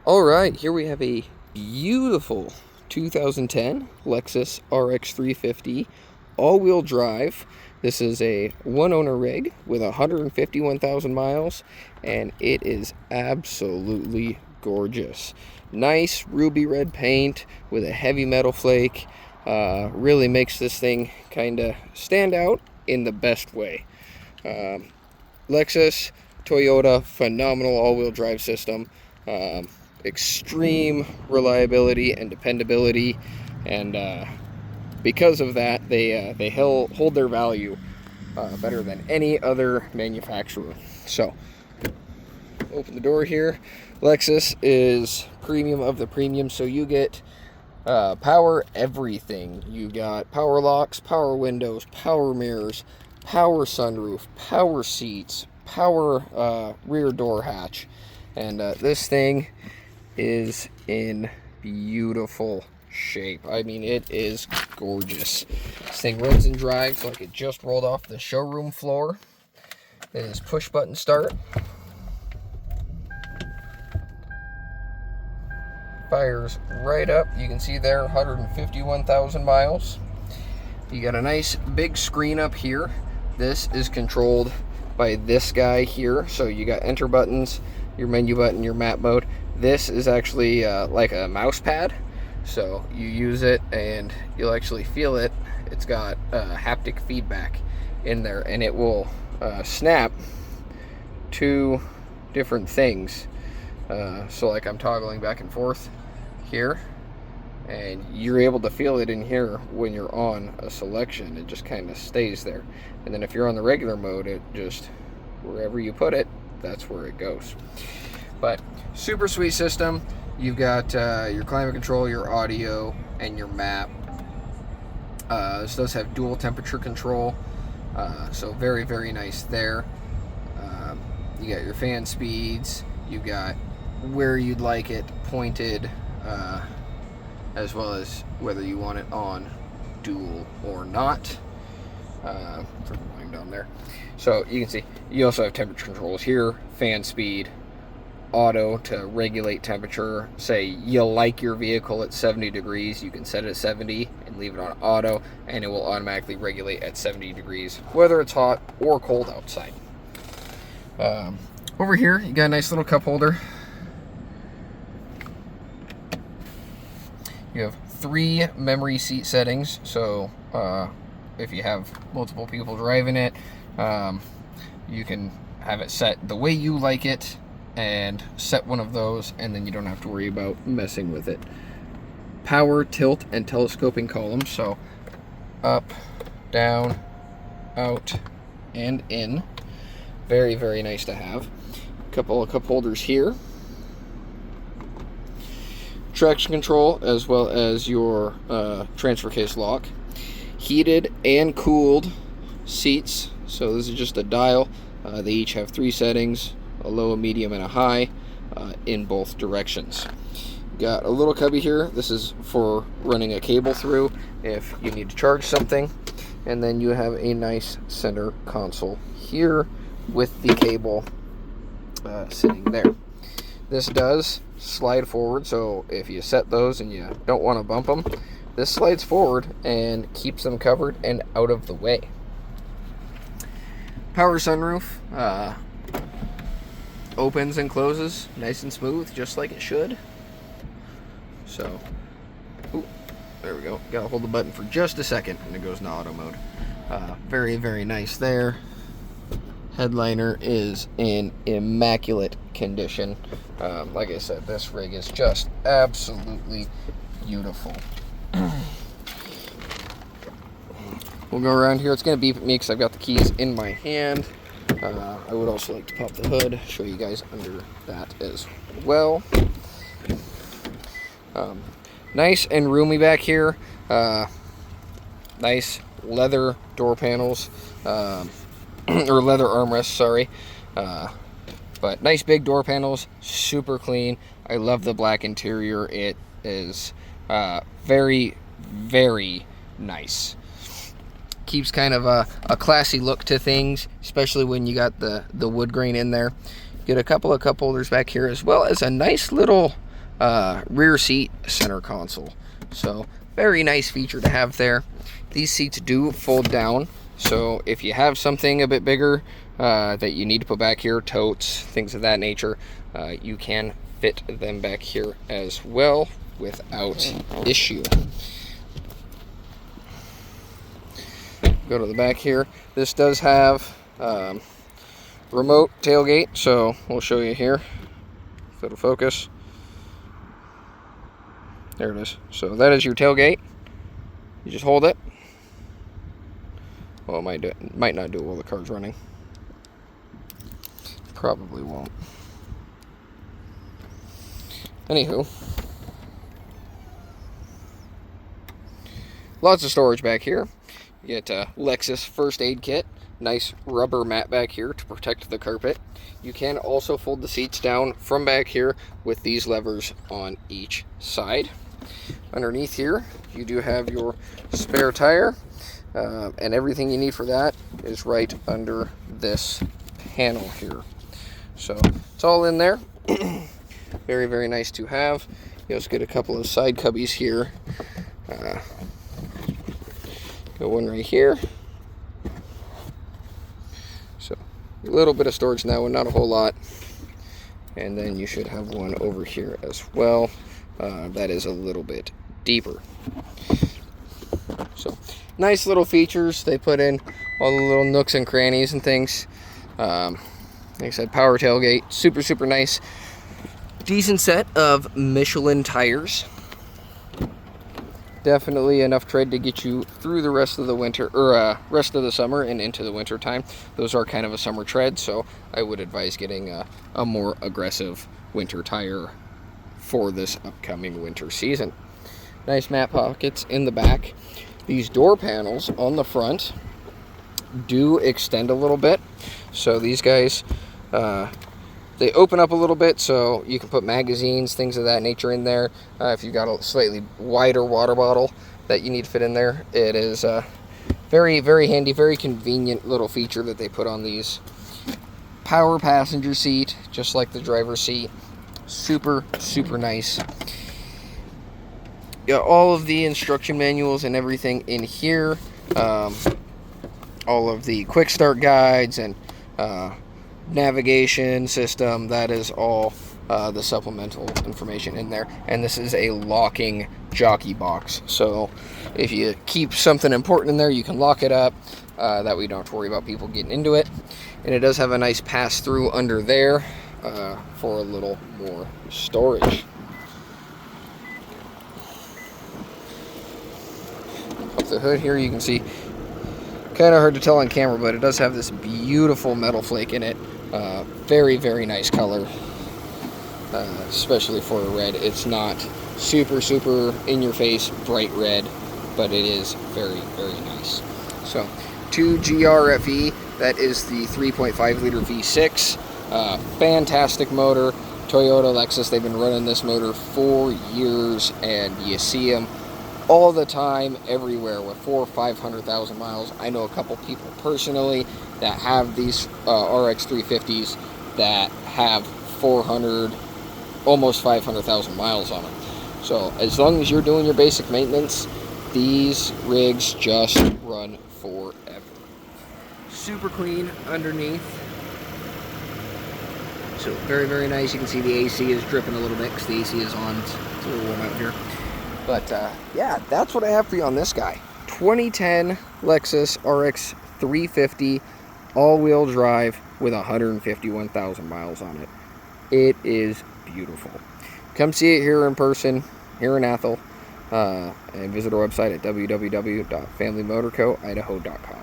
All right, here we have a beautiful 2010 Lexus RX350 all-wheel drive. This is a one-owner rig with 151,000 miles, and it is absolutely gorgeous. Nice ruby red paint with a heavy metal flake. Really makes this thing kind of stand out in the best way. Lexus, Toyota, phenomenal all-wheel drive system. Extreme reliability and dependability, and because of that, they hold their value better than any other manufacturer. So, open the door here. Lexus is premium of the premium, so you get power everything. You got power locks, power windows, power mirrors, power sunroof, power seats, power rear door hatch, and this thing is in beautiful shape. I mean, it is gorgeous. This thing runs and drives like it just rolled off the showroom floor. It is push button start. Fires right up. You can see there 151,000 miles. You got a nice big screen up here. This is controlled by this guy here. So you got enter buttons, your menu button, your map mode. This is actually like a mouse pad, so you use it and you'll actually feel it. It's got haptic feedback in there, and it will snap two different things. So like I'm toggling back and forth here, and you're able to feel it in here when you're on a selection. It just kind of stays there, and then if you're on the regular mode, it just, wherever you put it, that's where it goes. But super sweet system. You've got your climate control, your audio, and your map. This does have dual temperature control, so very, very nice there. You got your fan speeds. You got where you'd like it pointed, as well as whether you want it on dual or not. Down there, so you can see you also have temperature controls here, fan speed, auto to regulate temperature. Say you like your vehicle at 70 degrees, you can set it at 70 and leave it on auto, and it will automatically regulate at 70 degrees, whether it's hot or cold outside. Over here, you got a nice little cup holder. You have 3 memory seat settings, so if you have multiple people driving it, you can have it set the way you like it and set one of those, and then you don't have to worry about messing with it. Power, tilt, and telescoping columns, so up, down, out, and in. Very, very nice to have. A couple of cup holders here. Traction control, as well as your transfer case lock. Heated and cooled seats, so this is just a dial. They each have 3 settings, a low, a medium, and a high, in both directions. Got a little cubby here. This is for running a cable through if you need to charge something. And then you have a nice center console here with the cable sitting there. This does slide forward, so if you set those and you don't want to bump them, this slides forward and keeps them covered and out of the way. Power sunroof opens and closes nice and smooth, just like it should. So, ooh, there we go. Gotta hold the button for just a second and it goes into auto mode. Very, very nice there. Headliner is in immaculate condition. Like I said, this rig is just absolutely beautiful. We'll go around here. It's going to beep at me because I've got the keys in my hand. I would also like to pop the hood, show you guys under that as well. Nice and roomy back here. Nice leather door panels, or leather armrests, sorry. But nice big door panels, super clean. I love the black interior. It is very, very nice. Keeps kind of a classy look to things, especially when you got the wood grain in there. Get a couple of cup holders back here, as well as a nice little rear seat center console. So very nice feature to have there. These seats do fold down, so if you have something a bit bigger that you need to put back here, totes, things of that nature, you can fit them back here as well without issue. Go to the back here. This does have remote tailgate, so we'll show you here. If it'll focus. There it is. So that is your tailgate. You just hold it. Well, it might not do it while the car's running. Probably won't. Anywho, lots of storage back here. You get a Lexus first aid kit. Nice rubber mat back here to protect the carpet. You can also fold the seats down from back here with these levers on each side. Underneath here, you do have your spare tire, and everything you need for that is right under this panel here. So it's all in there. Very, very nice to have. You also get a couple of side cubbies here. Got one right here. So a little bit of storage in that one, not a whole lot. And then you should have one over here as well. That is a little bit deeper. So nice little features. They put in all the little nooks and crannies and things. Like I said, power tailgate, super, super nice. Decent set of Michelin tires. Definitely enough tread to get you through the rest of the winter, or rest of the summer and into the winter time. Those are kind of a summer tread, so I would advise getting a more aggressive winter tire for this upcoming winter season. Nice mat pockets in the back. These door panels on the front do extend a little bit, so these guys they open up a little bit, so you can put magazines, things of that nature in there. If you've got a slightly wider water bottle that you need to fit in there, it is very, very handy, very convenient little feature that they put on these. Power passenger seat, just like the driver's seat. Super, super nice. Got all of the instruction manuals and everything in here. All of the quick start guides and navigation system, that is all the supplemental information in there. And this is a locking jockey box, so if you keep something important in there, you can lock it up. That way you don't have to worry about people getting into it. And it does have a nice pass through under there for a little more storage. Up the hood here, you can see, kind of hard to tell on camera, but it does have this beautiful metal flake in it. Very, very nice color, especially for a red. It's not super, super in your face bright red, but it is very, very nice. So 2GRFE, that is the 3.5 liter V6. Fantastic motor. Toyota, Lexus, they've been running this motor for years, and you see them all the time, everywhere, with 400,000 or 500,000 miles. I know a couple people personally that have these RX350s that have 400, almost 500,000 miles on them. So as long as you're doing your basic maintenance, these rigs just run forever. Super clean underneath. So very, very nice. You can see the AC is dripping a little bit because the AC is on. It's a little warm out here. But yeah, that's what I have for you on this guy. 2010 Lexus RX350 all-wheel drive with 151,000 miles on it. It is beautiful. Come see it here in person, here in Athol, and visit our website at www.familymotorcoidaho.com.